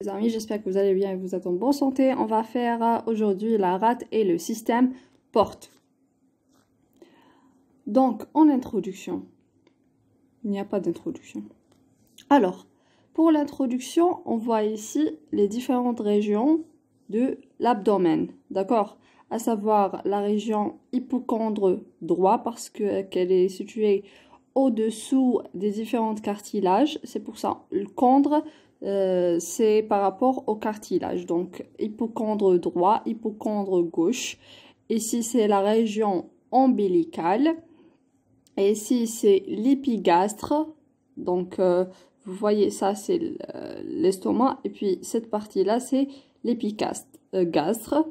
Les amis, j'espère que vous allez bien et que vous êtes en bonne santé. On va faire aujourd'hui la rate et le système porte. Donc, en introduction, il n'y a pas d'introduction. Alors, pour l'introduction, on voit ici les différentes régions de l'abdomen, d'accord? À savoir la région hypocondre droit parce qu'elle est située au-dessous des différents cartilages. C'est pour ça, le chondre, c'est par rapport au cartilage. Donc, hypocondre droit, hypocondre gauche. Ici, c'est la région ombilicale. Et ici, c'est l'épigastre. Donc, vous voyez, ça, c'est l'estomac. Et puis, cette partie-là, c'est l'épigastre.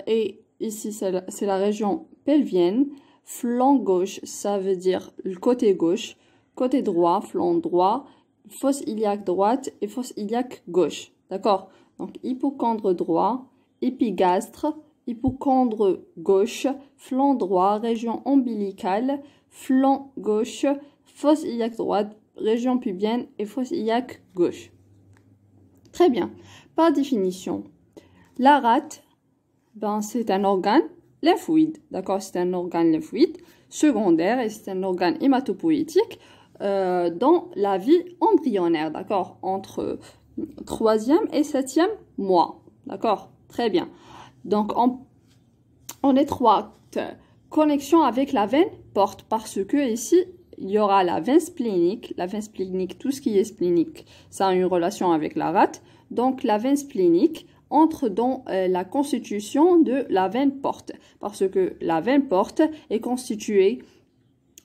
Et ici, c'est la région pelvienne. Flanc gauche, ça veut dire le côté gauche. Côté droit, flanc droit. Fosse iliaque droite et fosse iliaque gauche. D'accord? Donc, hypocondre droit, épigastre, hypocondre gauche, flanc droit, région ombilicale, flanc gauche, fosse iliaque droite, région pubienne et fosse iliaque gauche. Très bien. Par définition, la rate, ben, c'est un organe lymphoïde. D'accord? C'est un organe lymphoïde secondaire et c'est un organe hématopoïétique dans la vie embryonnaire. D'accord? Entre 3e et 7e mois. D'accord? Très bien. Donc, en étroite connexion avec la veine porte parce que ici, il y aura la veine splénique. La veine splénique, tout ce qui est splénique, ça a une relation avec la rate. Donc, la veine splénique entre dans la constitution de la veine porte. Parce que la veine porte est constituée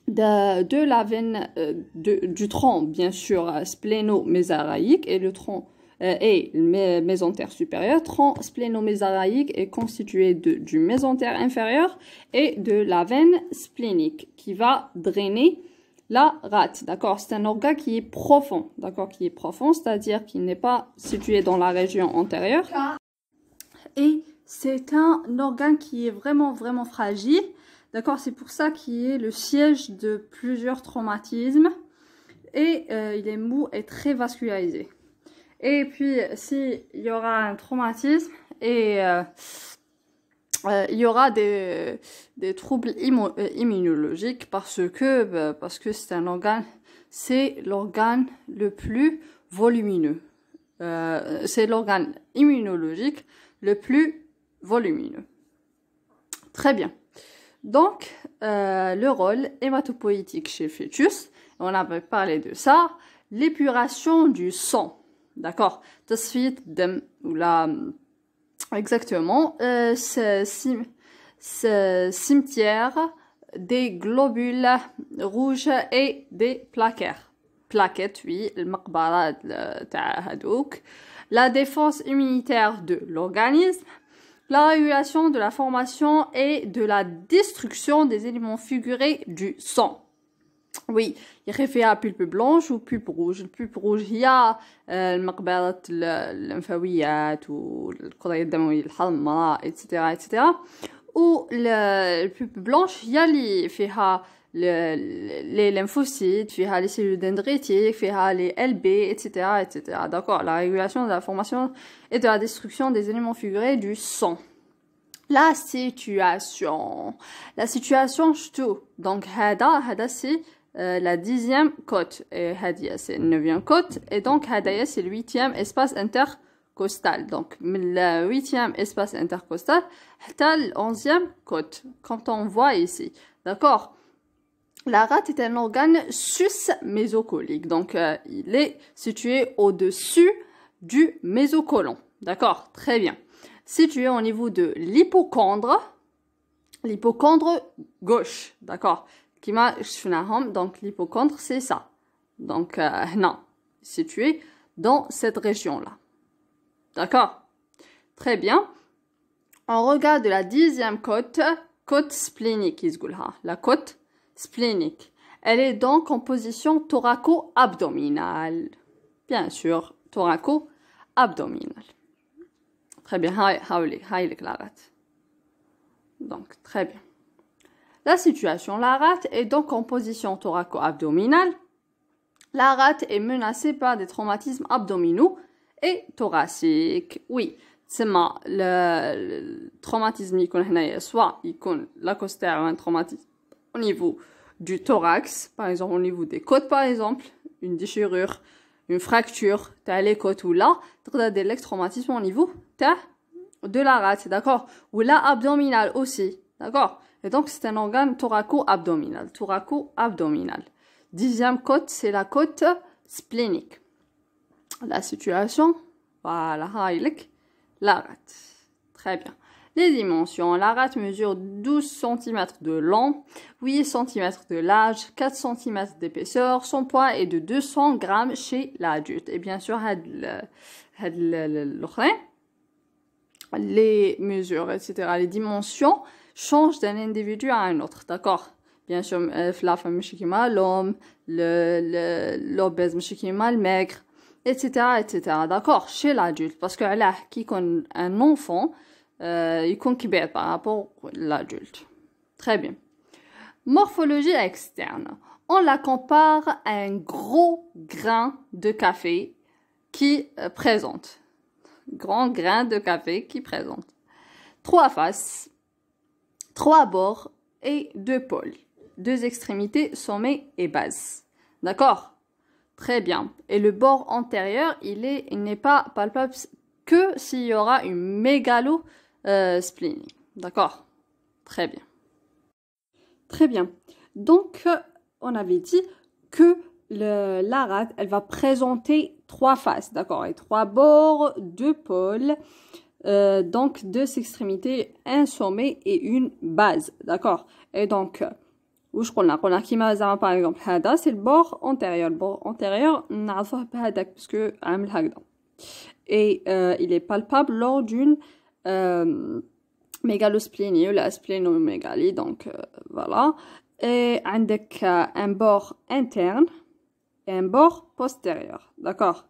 de la veine du tronc, bien sûr, spléno-mésaraïque et le tronc et le mésentère supérieur. Tronc spléno-mésaraïque est constitué du mésentère inférieur et de la veine splénique qui va drainer la rate. D'accord? C'est un organe qui est profond. D'accord? Qui est profond, c'est-à-dire qu'il n'est pas situé dans la région antérieure. Et c'est un organe qui est vraiment, vraiment fragile. D'accord? C'est pour ça qu'il est le siège de plusieurs traumatismes. Et il est mou et très vascularisé. Et puis, s'il y aura un traumatisme et il y aura des troubles immunologiques parce que c'est un organe, c'est l'organe le plus volumineux. C'est l'organe immunologique le plus volumineux. Très bien. Donc, le rôle hématopoïétique chez le fœtus, on avait parlé de ça, l'épuration du sang. D'accord? Tasfiyat dam, ou là, exactement, ce cimetière des globules rouges et des plaquettes, oui, la défense immunitaire de l'organisme, la régulation de la formation et de la destruction des éléments figurés du sang. Oui, il réfère à pulpe blanche ou pulpe rouge. البulpe rouge هي المقبرات الليمفاويات والقضايا الدموية الحمراء etc. و البulpe blanche هي اللي فيها les lymphocytes, فيها les cellules dendritiques, فيها les LB, etc. D'accord, la régulation de la formation et de la destruction des éléments figurés du sang. La situation, je donc hada c'est la 10e côte et hadia c'est la 9e côte et donc hadaya c'est le 8e espace intercostal. Donc le 8e espace intercostal hasta le 11e côte comme on voit ici. D'accord? La rate est un organe sus-mésocolique, donc il est situé au-dessus du mésocôlon. D'accord? Très bien. Situé au niveau de l'hypocondre gauche. D'accord? Donc l'hypocondre, c'est ça. Donc, non, situé dans cette région-là. D'accord? Très bien. On regarde la 10e côte splénique, la côte splénique. Elle est donc en position thoraco-abdominale. Bien sûr, thoraco-abdominale. Très bien, la rate. Donc, très bien. La situation, la rate est donc en position thoraco-abdominale La rate est menacée par des traumatismes abdominaux et thoraciques. Oui, c'est le traumatisme soit l'acostère un traumatisme au niveau du thorax, par exemple au niveau des côtes par exemple, une déchirure, une fracture, t'as les côtes ou là, t'as des traumatismes au niveau de la rate, d'accord? Ou la abdominale aussi, d'accord? Et donc c'est un organe thoraco-abdominal, thoraco-abdominal. 10e côte, c'est la côte splénique. La situation, voilà, la rate. Très bien. Les dimensions. La rate mesure 12 cm de long, 8 cm de large, 4 cm d'épaisseur. Son poids est de 200 grammes chez l'adulte. Et bien sûr, les mesures, etc., les dimensions changent d'un individu à un autre, d'accord? Bien sûr, la femme l'homme, l'obèse le maigre, etc., etc., d'accord? Chez l'adulte, parce que là, qui connaît un enfant, il compte par rapport à l'adulte. Très bien. Morphologie externe. On la compare à un gros grain de café qui présente. Grand grain de café qui présente 3 faces, 3 bords et 2 pôles. 2 extrémités, sommet et base. D'accord? Très bien. Et le bord antérieur, il n'est pas palpable que s'il y aura une mégalosplénie. D'accord? Très bien. Très bien. Donc, on avait dit que la rate, elle va présenter 3 faces, d'accord? Et 3 bords, 2 pôles, donc 2 extrémités, un sommet et une base, d'accord? Et donc, où je connais par exemple, c'est le bord antérieur. Le bord antérieur, parce que et il est palpable lors d'une mégalosplénie ou la splénomégalie, donc voilà. Et avec un bord interne et un bord postérieur, d'accord?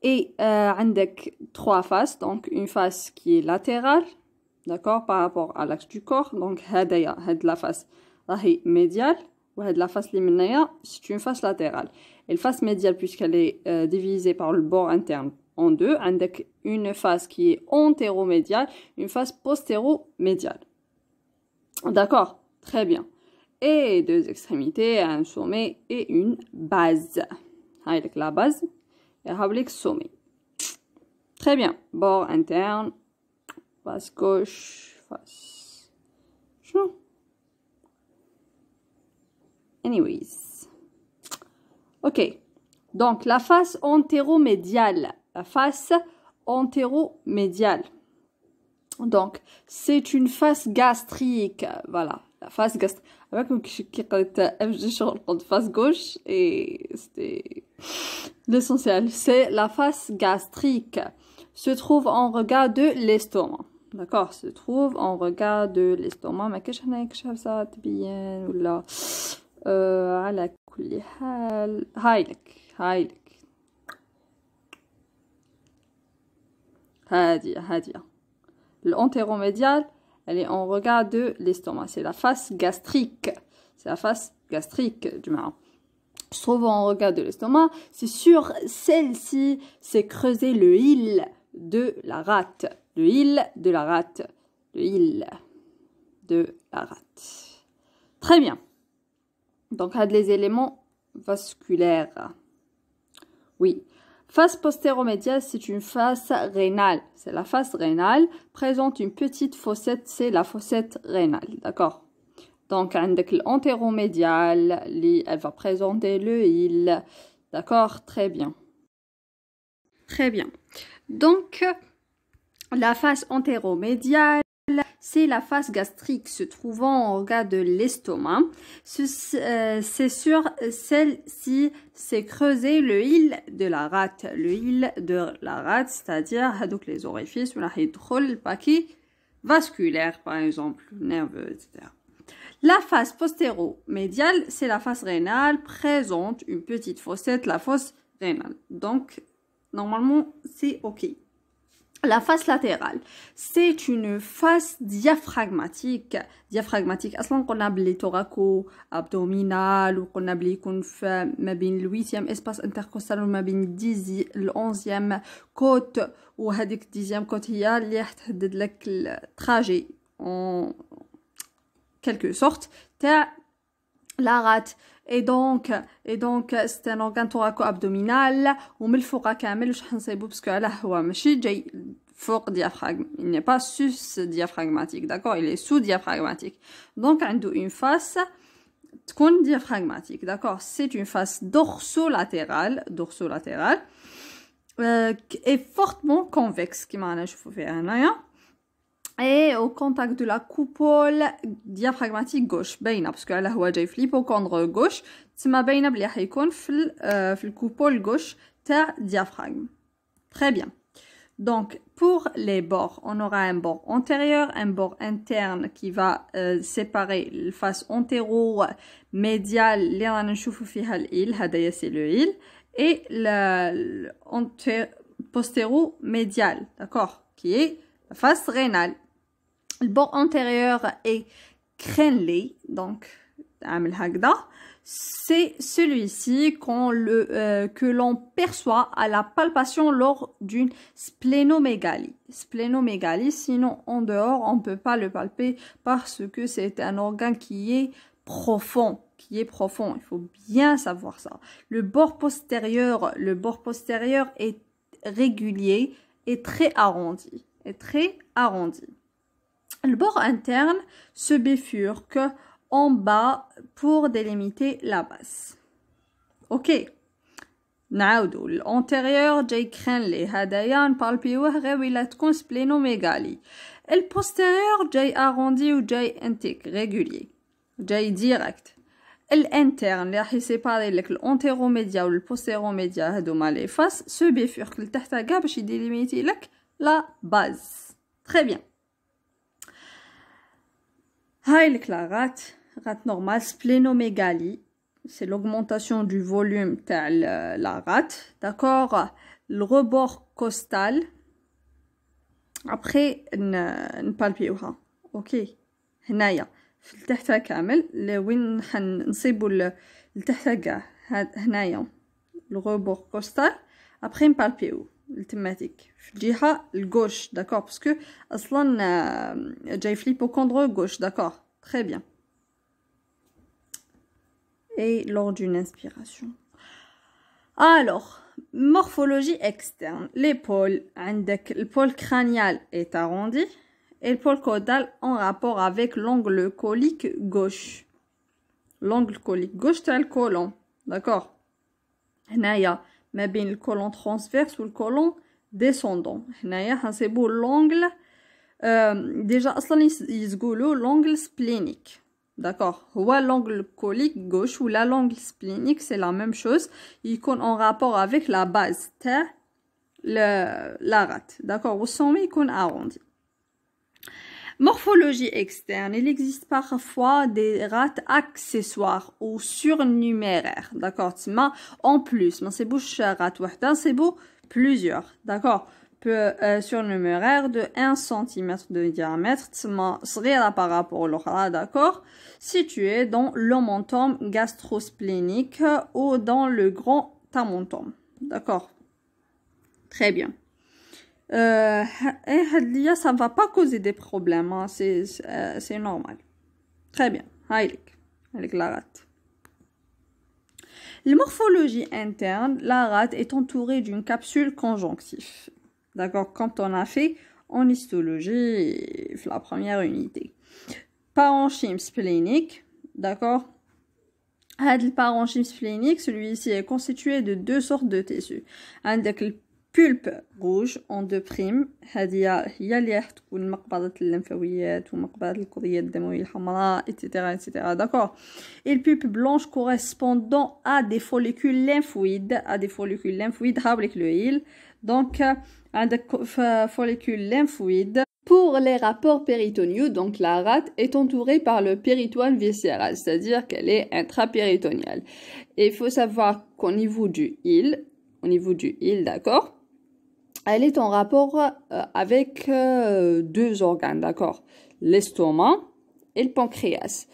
Et avec 3 faces, donc une face qui est latérale, d'accord, par rapport à l'axe du corps, donc la face médiale, ou la face liminaire, c'est une face latérale. Et la face médiale, puisqu'elle est divisée par le bord interne en 2, avec une face qui est antéromédiale, une face postéromédiale. D'accord? Très bien. Et 2 extrémités, un sommet et une base. Avec la base et le sommet. Très bien. Bord interne, face gauche, face. Anyways. Ok. Donc, la face antéromédiale. La face antéromédiale. Donc, c'est une face gastrique. Voilà. La face gastrique. Avec une face gauche et c'était l'essentiel. C'est la face gastrique. Se trouve en regard de l'estomac. D'accord? Se trouve en regard de l'estomac. Mais qu'est-ce que ça bien ou là? على كل حال هايلك هادية l'antéromédiale elle est en regard de l'estomac, c'est la face gastrique, c'est la face gastrique du marron. Se trouve en regard de l'estomac, c'est sur celle-ci c'est creusé le hile de la rate, le hile de la rate, le hile de la rate. Très bien. Donc, il y a les éléments vasculaires. Oui. Face postéromédiale, c'est une face rénale. C'est la face rénale. Présente une petite fossette, c'est la fossette rénale. D'accord? Donc, avec l'antéromédiale, elle va présenter le hile. D'accord? Très bien. Très bien. Donc, la face antéromédiale, c'est la face gastrique se trouvant en regard de l'estomac. C'est sur celle-ci, c'est creusé le hile de la rate. Le hile de la rate, c'est-à-dire les orifices où le paquet vasculaire, par exemple, nerveux, etc. La face postéromédiale, c'est la face rénale, présente une petite fossette, la fosse rénale. Donc, normalement, c'est OK. La face latérale, c'est une face diaphragmatique. Diaphragmatique, أصلاً قلنا بلي thoraco-abdominal وقلنا بلي يكون في ما بين الويتيام espace intercostal وما بين الأونزيام côte وهذيك الديزيام côte هي اللي راح تحدد لك التراجي en quelque sorte تاع la rate. Et donc c'est un organe thoraco-abdominal ومن الفوق كامل واش حنصيبو باسكو علاه هو ماشي جاي فوق diaphragme, il n'est pas sus-diaphragmatique, d'accord, il est sous-diaphragmatique. Donc عنده une face تكون diaphragmatique, d'accord, c'est une face dorsolatérale et fortement convexe كيما رانا نشوفو فيها هنايا. Et au contact de la coupole diaphragmatique gauche باينه باسكو علاه هو جاي في l'hypocondre gauche تما باينه بلي راح يكون في الكوبول gauche تاع diaphragme. Très bien. Donc pour les bords, on aura un bord antérieur, un bord interne qui va séparer la face antéro-médiale اللي رانا نشوفو فيها الإيل هدايا c'est le île et le postéro-médial, d'accord, qui est la face rénale. Le bord antérieur est crénelé, donc c'est celui-ci que l'on perçoit à la palpation lors d'une splénomégalie. Splénomégalie, sinon en dehors, on ne peut pas le palper parce que c'est un organe qui est profond. Il faut bien savoir ça. Le bord postérieur est régulier et très arrondi. Le bord interne se bifurque en bas pour délimiter la base. Ok. نعاودو الانتيريور جاي كرينلي هدايا نبالبيوه غير ولا تكون سبلينوميغالي. البوستيريور جاي اروندي وجاي انتيك ريغولي جاي ديريكت. الانترن اللي راح يسيباري لك الانتيروميديا والبوستيروميديا هادوما لي فاس سو بيفورك لتحت كاع باش يديليميتي لك لا باز. تري بيان. هاي لك لا rate normale, splénomégalie, c'est l'augmentation du volume de la rate, d'accord. Le rebord costal, après نبالبيوها, ok. هنايا في التحت كامل لوين حنصيبوا التحت كاع هنايا le rebord costal, après نبالبيو التماتيك في الجهة الجوش, d'accord, parce que أصلا جاي في l'hypocondre gauche, d'accord, très bien. Et lors d'une inspiration. Alors, morphologie externe. L'épaule, le pôle crânial est arrondi et le pôle caudal en rapport avec l'angle colique gauche. L'angle colique gauche, c'est le côlon. D'accord? هنايا ما بين le côlon transverse ou le côlon descendant. هنايا هنسيبو l'angle déjà أصلا يزقولو l'angle splénique. D'accord, l'angle colique gauche ou l'angle splénique, c'est la même chose. Il est en rapport avec la base de la rate. D'accord, au sommet, il est arrondi. Morphologie externe, il existe parfois des rates accessoires ou surnuméraires. D'accord, en plus, mais c'est beau rate c'est beau plusieurs. D'accord. Surnuméraire de 1 cm de diamètre, par rapport au l'autre, d'accord, situé dans l'omentum gastrosplénique ou dans le grand tamentum, d'accord, très bien. Et ça ne va pas causer des problèmes, hein. C'est normal, très bien. Avec la rate. La morphologie interne, la rate est entourée d'une capsule conjonctive. D'accord, quand on a fait en histologie, la première unité. Parenchyme splénique, d'accord. Le parenchyme splénique, celui-ci est constitué de deux sortes de tissus. عندك البulpe rouge en deux primes. هذه هي اللي راح تكون مقبضة الليمفاويات ومقبضة الكريات الدموية الحمراء, etc. D'accord. Et le pulpe blanche correspondant à des follicules lymphoïdes, avec le hile. Donc, un follicule lymphoïde. Pour les rapports péritoniaux, donc la rate est entourée par le péritoine viscéral, c'est-à-dire qu'elle est intrapéritoniale. Et il faut savoir qu'au niveau du hile, d'accord, elle est en rapport avec deux organes, d'accord? L'estomac et le pancréas.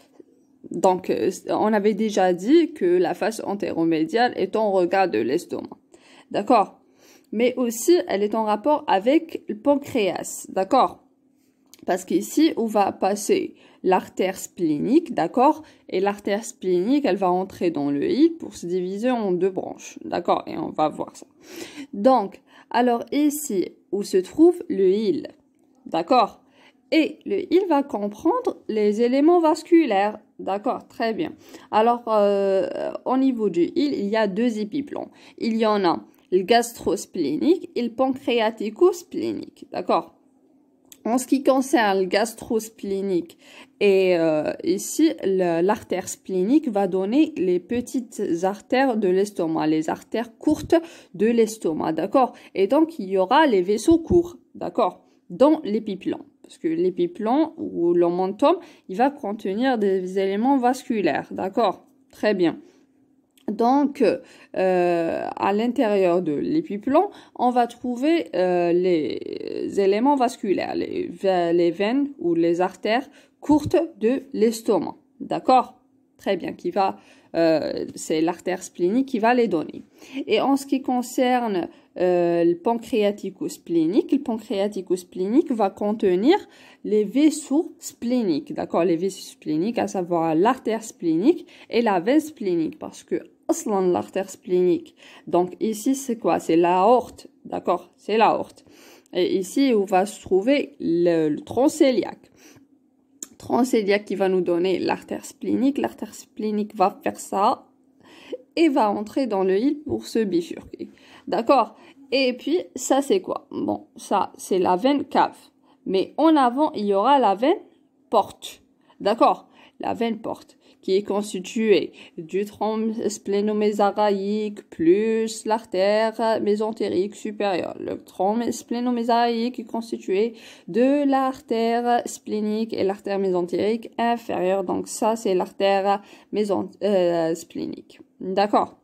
Donc, on avait déjà dit que la face antéromédiale est en regard de l'estomac, d'accord? Mais aussi, elle est en rapport avec le pancréas, d'accord? Parce qu'ici, on va passer l'artère splénique, d'accord? Et l'artère splénique, elle va entrer dans le hile pour se diviser en deux branches, d'accord? Et on va voir ça. Donc, alors ici, où se trouve le hile, d'accord? Et le hile va comprendre les éléments vasculaires, d'accord? Très bien. Alors, au niveau du hile, il y a deux épiplans. Il y en a le gastrosplénique et le pancréatico-splénique, d'accord? En ce qui concerne le gastrosplénique et ici, l'artère splénique va donner les petites artères de l'estomac, les artères courtes de l'estomac, d'accord? Et donc, il y aura les vaisseaux courts, d'accord? Dans l'épiplan. Parce que l'épiplan ou l'omentum, il va contenir des éléments vasculaires, d'accord? Très bien. Donc, à l'intérieur de l'épiplan, on va trouver les éléments vasculaires, les veines ou les artères courtes de l'estomac. D'accord? Très bien, c'est l'artère splénique qui va les donner. Et en ce qui concerne le pancréatico-splénique va contenir les vaisseaux spléniques. D'accord? Les vaisseaux spléniques, à savoir l'artère splénique et la veine splénique. Parce que l'artère splénique. Donc ici, c'est quoi? C'est l'aorte. D'accord? C'est l'aorte. Et ici, où va se trouver le tronc cœliaque. Tronc cœliaque qui va nous donner l'artère splénique. L'artère splénique va faire ça et va entrer dans le hile pour se bifurquer. D'accord? Et puis, ça, c'est quoi? Bon, ça, c'est la veine cave. Mais en avant, il y aura la veine porte. D'accord? La veine porte, qui est constituée du tronc splénomésaraïque plus l'artère mésentérique supérieure. Le tronc splénomésaraïque est constitué de l'artère splénique et l'artère mésentérique inférieure. Donc ça, c'est l'artère splénique. D'accord?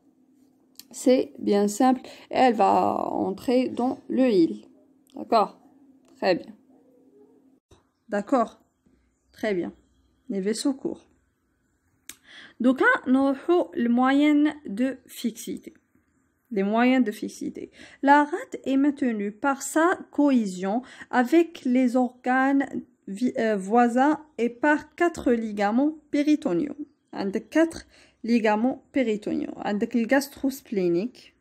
C'est bien simple. Elle va entrer dans le hile. D'accord? Très bien. D'accord? Très bien. Les vaisseaux courts. Donc là, nous avons les moyens de fixité. Les moyens de fixité. La rate est maintenue par sa cohésion avec les organes voisins et par 4 ligaments péritoniaux. Avec 4 ligaments péritoniaux. Avec le gastrosplénique,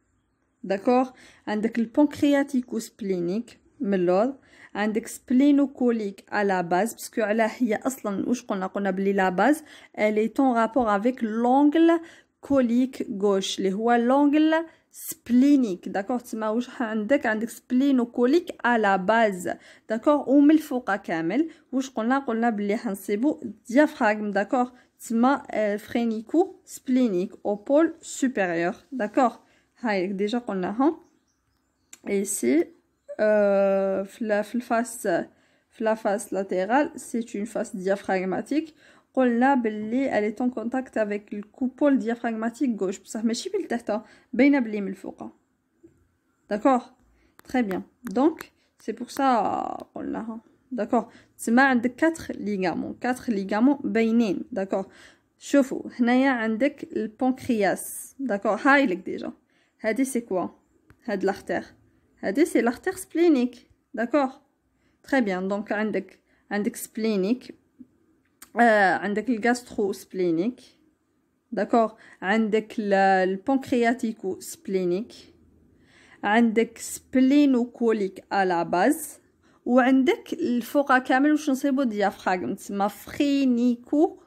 d'accord? Avec le pancréatico-splénique, melod. عندك splénocolique à la base parce que là هي اصلا واش قلنا بلي la base elle est en rapport avec l'angle colique gauche اللي هو l'angle splénique d'accord تما واش عندك splénocolique à la base d'accord ومن الفوق كامل واش قلنا بلي حنصيبو diaphragme d'accord تما phrénico splénique au pôle supérieur d'accord هاي déjà قلناها et ici la face latérale, c'est une face diaphragmatique. قلنا باللي elle est en contact avec le coupole diaphragmatique gauche. بصح ماشي بالتحت باينه بلي من الفوق. D'accord? Très bien. Donc, c'est pour ça قلناها. D'accord? تسمى عندك 4 ligaments باينين. D'accord? شوفوا هنايا عندك البنكرياس. D'accord? هاي لك déjà. هذه c'est quoi? هاد l'artère. C'est l'artère splénique, d'accord? Très bien, donc عندك splénique, عندك le gastro-splénique, d'accord? عندك le pancréatico-splénique, عندك splénocolique à la base, وعندك الفوق كامل واش نصيبو diaphragme تسمى phrénico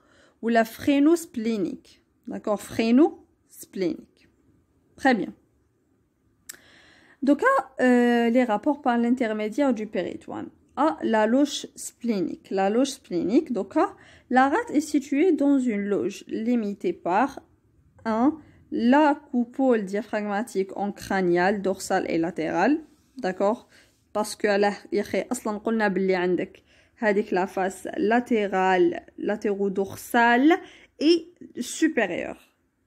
ولا phrénosplénique, d'accord? Phrénosplénique. Très bien. Donc, les rapports par l'intermédiaire du péritoine. La loge splénique. La loge splénique, donc, la rate est située dans une loge limitée par 1. La coupole diaphragmatique en crâniale, dorsale et latérale. D'accord? Parce que là, أصلاً قلنا باللي عندك هذيك la face latérale, latéro-dorsale et supérieure.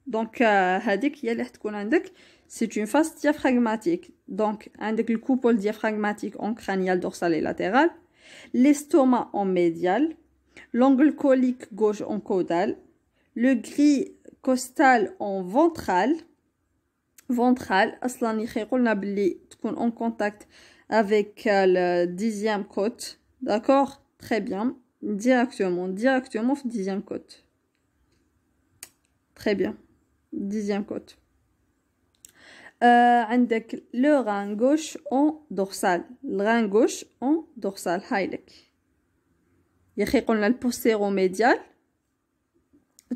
Donc, هذيك هي اللي تكون عندك. C'est une face diaphragmatique. Donc, avec le coupole diaphragmatique en crânial, dorsal et latéral. L'estomac en médial. L'angle colique gauche en caudal. Le gris costal en ventral. Ventral, aslan يخيقولنا بلي تكون en contact avec le 10e côte. D'accord? Très bien. Directement في 10e côte. Très bien. 10e côte. عندك le rein gauche en dorsal. Le rein gauche en dorsal. هايلك. يخيقولنا le postéro-médial.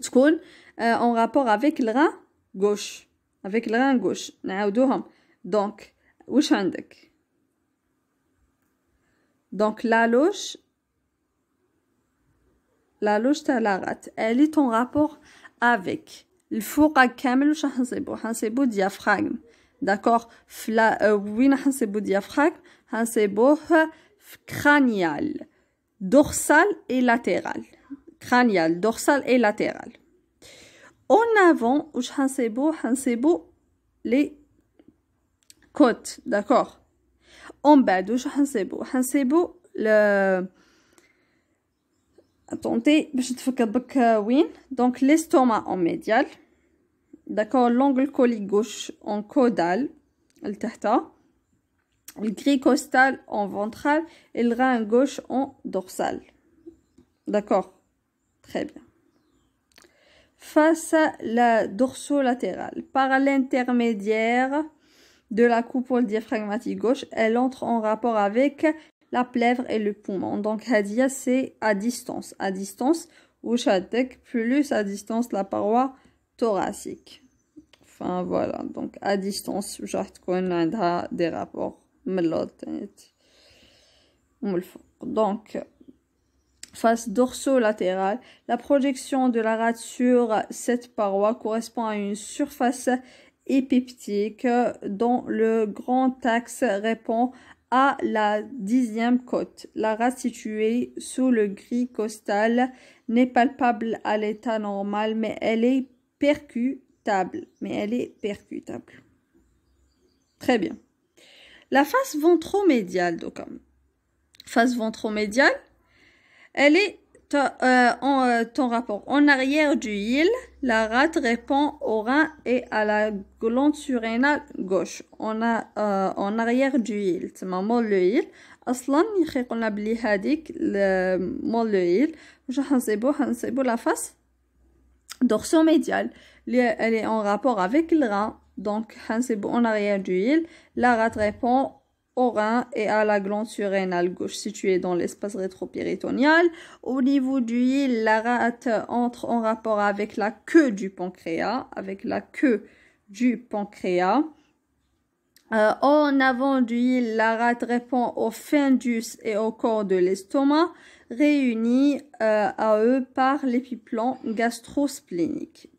تكون en rapport avec le rein gauche. Avec le rein gauche. نعاودوهم. Donc, وش عندك؟ Donc, la loge تاع la rate, elle est en rapport avec الفوق كامل. وش حنصيبو؟ حنصيبو diaphragme. D'accord? وين حنصيبو diaphragme؟ حنصيبوه في cranial, dorsal et latéral. Cranial, dorsal et latéral. En avant, وش حنصيبو؟ حنصيبو les côtes. D'accord? En bas, وش حنصيبو؟ حنصيبو le... Attendez, باش نتفكر بك وين. Donc, l'estomac en médial. D'accord? L'angle colique gauche en caudal. لتحت. Le gris costal en ventral. Et le rein gauche en dorsal. D'accord? Très bien. Face à la dorsolatérale, par l'intermédiaire de la coupole diaphragmatique gauche, elle entre en rapport avec la plèvre et le poumon. Donc, Hadia, c'est à distance. À distance, ou Chadek, plus à distance la paroi thoracique. Enfin, voilà. Donc, à distance, on a des rapports. Donc, face dorsolatérale, la projection de la rate sur cette paroi correspond à une surface épiptique dont le grand axe répond à la 10e côte. La rate située sous le gris costal n'est palpable à l'état normal, mais elle est percutable. Très bien. La face ventromédiale, donc, face ventromédiale, elle est ton rapport. En arrière du hile, la rate répond au rein et à la glande surrénale gauche. On a en arrière du hile. C'est مول le hile. أصلاً يخيقولنا بلي هاديك مول le hile. وش حنصيبو la face dorsomédiale. Elle est en rapport avec le rein. Donc, حنصيبو en arrière du hile. La rate répond au rein et à la glande surrénale gauche située dans l'espace rétropéritonéal. Au niveau du hile, la rate entre en rapport avec la queue du pancréas. En avant du hile, la rate répond au fundus et au corps de l'estomac, réunis à eux par l'épiplan gastro-splénique.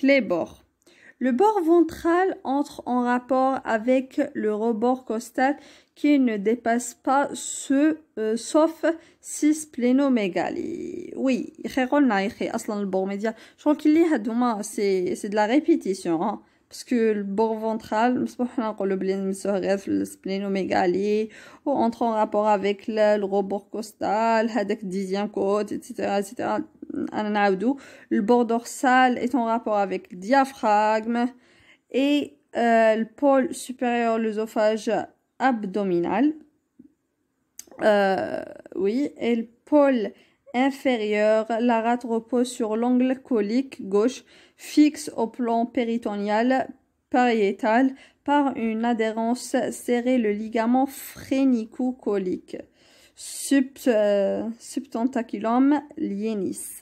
Les bords. Le bord ventral entre en rapport avec le rebord costal qui ne dépasse pas ce, sauf 6 splénomégalie. Oui, le bord médial. Je crois qu'il y a c'est de la répétition, hein, parce que le bord ventral, le splénomégalie, ou entre en rapport avec le rebord costal, avec 10e côte, etc., etc. Le bord dorsal est en rapport avec le diaphragme et le pôle supérieur, l'œsophage abdominal. Oui, et le pôle inférieur, la rate repose sur l'angle colique gauche fixe au plan péritonéal pariétal par une adhérence serrée le ligament phrénico-colique. Subtentaculum lienis.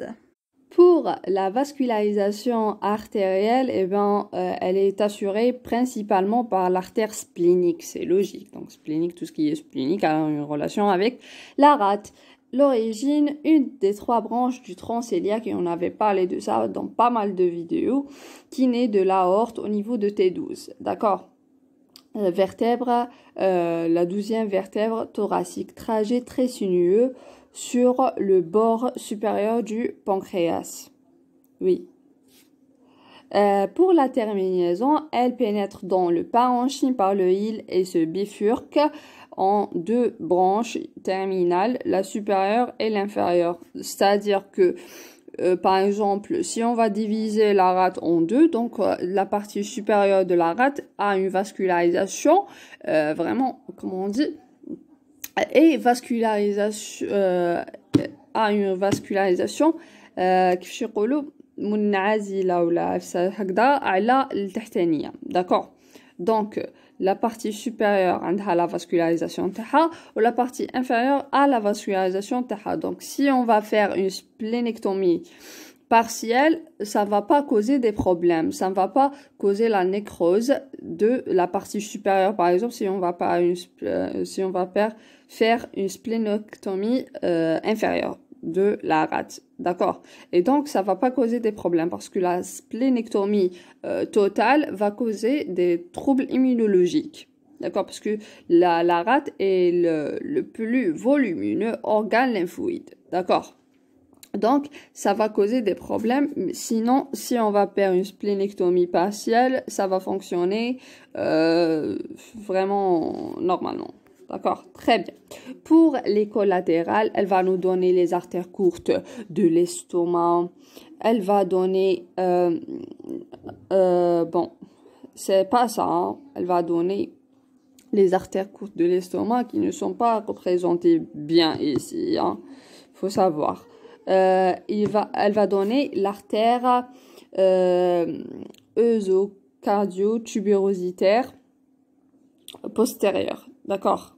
Pour la vascularisation artérielle, elle est assurée principalement par l'artère splénique, c'est logique. Donc splénique, tout ce qui est splénique a une relation avec la rate. L'origine, une des 3 branches du tronc cœliaque, et on avait parlé de ça dans pas mal de vidéos, qui naît de l'aorte au niveau de T12. D'accord? Vertèbre, la 12e vertèbre thoracique, trajet très sinueux sur le bord supérieur du pancréas. Oui. Pour la terminaison, elle pénètre dans le parenchyme par le hile et se bifurque en deux branches terminales, la supérieure et l'inférieure. C'est-à-dire que, par exemple, si on va diviser la rate en deux, donc la partie supérieure de la rate a une vascularisation, vraiment, comment on dit, et vascularisation, a une vascularisation كيفاش يقولوا منعزلة ولا هكذا على التحتانية. D'accord. Donc la partie supérieure a la vascularisation تاعها ou la partie inférieure a la vascularisation تاعها. Donc si on va faire une splénectomie partielle, ça va pas causer des problèmes, ça ne va pas causer la nécrose de la partie supérieure. Par exemple, si on va faire une splénectomie inférieure de la rate, d'accord. Et donc ça va pas causer des problèmes parce que la splénectomie totale va causer des troubles immunologiques, d'accord, parce que la rate est le plus volumineux organe lymphoïde, d'accord. Donc, ça va causer des problèmes. Sinon, si on va faire une splénectomie partielle, ça va fonctionner vraiment normalement. D'accord? Très bien. Pour les collatérales, elle va nous donner les artères courtes de l'estomac. Elle va donner... bon, c'est pas ça. Hein. Elle va donner les artères courtes de l'estomac qui ne sont pas représentées bien ici. Hein. Faut savoir. Elle va donner l'artère œsocardio-tubérositaire postérieure, d'accord,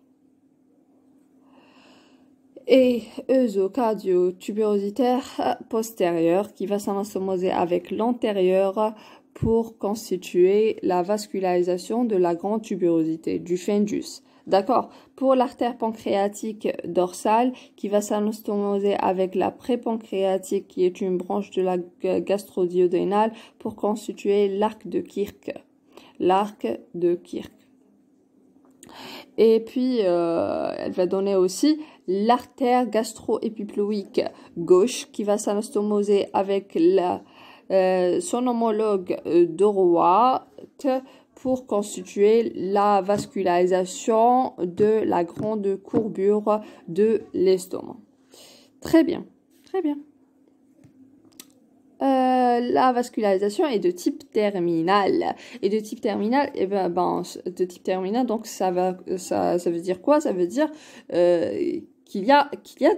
et œsocardio-tubérositaire postérieure qui va s'anastomoser avec l'antérieure pour constituer la vascularisation de la grande tubérosité du fundus. D'accord. Pour l'artère pancréatique dorsale qui va s'anastomoser avec la prépancréatique qui est une branche de la gastro-duodénale pour constituer l'arc de Kirk. L'arc de Kirk. Et puis, elle va donner aussi l'artère gastro-épiploïque gauche qui va s'anastomoser avec son homologue droite pour constituer la vascularisation de la grande courbure de l'estomac. Très bien, très bien. La vascularisation est de type terminal. Et de type terminal, de type terminal, donc ça veut dire quoi? Ça veut dire qu'il y a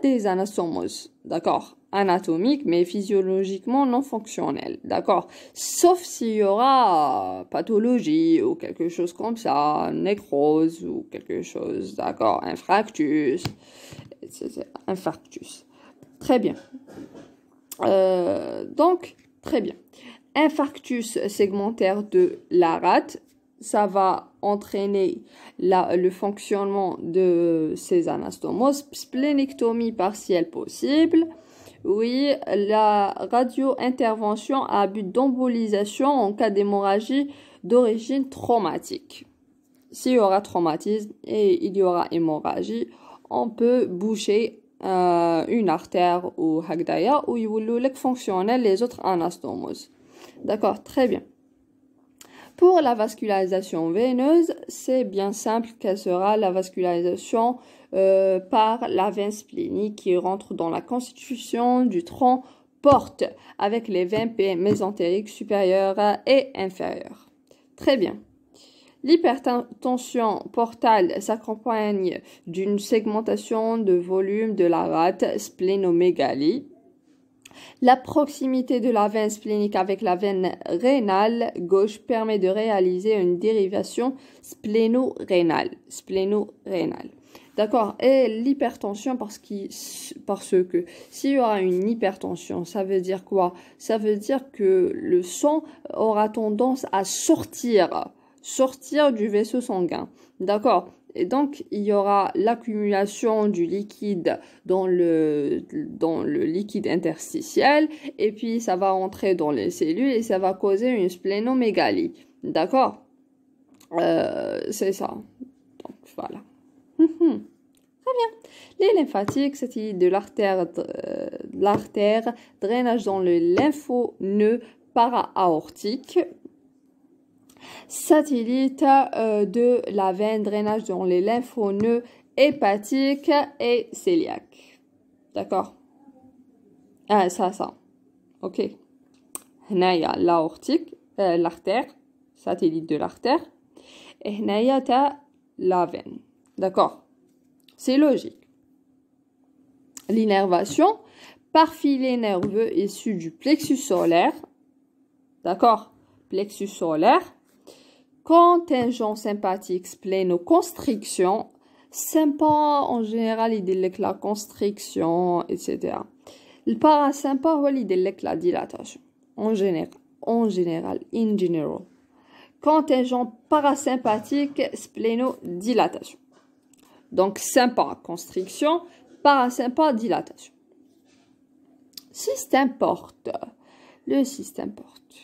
des anastomoses, d'accord, anatomiques, mais physiologiquement non fonctionnelles, d'accord. Sauf s'il y aura pathologie ou quelque chose comme ça, nécrose ou quelque chose, d'accord, infarctus, etc. Infarctus. Très bien. Donc, très bien. Infarctus segmentaire de la rate, ça va entraîner le fonctionnement de ces anastomoses. Splénectomie partielle possible. Oui, la radio-intervention à but d'embolisation en cas d'hémorragie d'origine traumatique. S'il y aura traumatisme et il y aura hémorragie, on peut boucher une artère ou hagdaya ou il voulait fonctionnel les autres anastomoses. D'accord, très bien. Pour la vascularisation veineuse, c'est bien simple qu'elle sera la vascularisation par la veine splénique qui rentre dans la constitution du tronc porte avec les veines mésentériques supérieures et inférieures. Très bien. L'hypertension portale s'accompagne d'une segmentation de volume de la rate, splénomégalie. La proximité de la veine splénique avec la veine rénale gauche permet de réaliser une dérivation spléno-rénale. D'accord. Et l'hypertension parce que s'il y aura une hypertension, ça veut dire quoi? Ça veut dire que le sang aura tendance à sortir du vaisseau sanguin. D'accord. Et donc, il y aura l'accumulation du liquide dans le liquide interstitiel et puis ça va entrer dans les cellules et ça va causer une splénomégalie. D'accord. C'est ça. Donc, voilà. Très bien. Les lymphatiques, c'est de l'artère, drainage dans le lympho-nœud para-aortique, satellite de la veine, drainage dans les lymphonodes hépatiques et cœliaques. D'accord? Ah, ça. Ok. هنايا l'aortique, l'artère, satellite de l'artère. Et هنايا ta la veine. D'accord? C'est logique. L'innervation par filet nerveux issu du plexus solaire. D'accord? Plexus solaire. Contingent sympathique splénoconstriction. Sympa en général, il dit la constriction, etc. Le parasympa, il dit la dilatation. En général, in general. Contingent parasympathique splénodilatation. Donc, sympa, constriction, parasympa, dilatation. Système porte. Le système porte.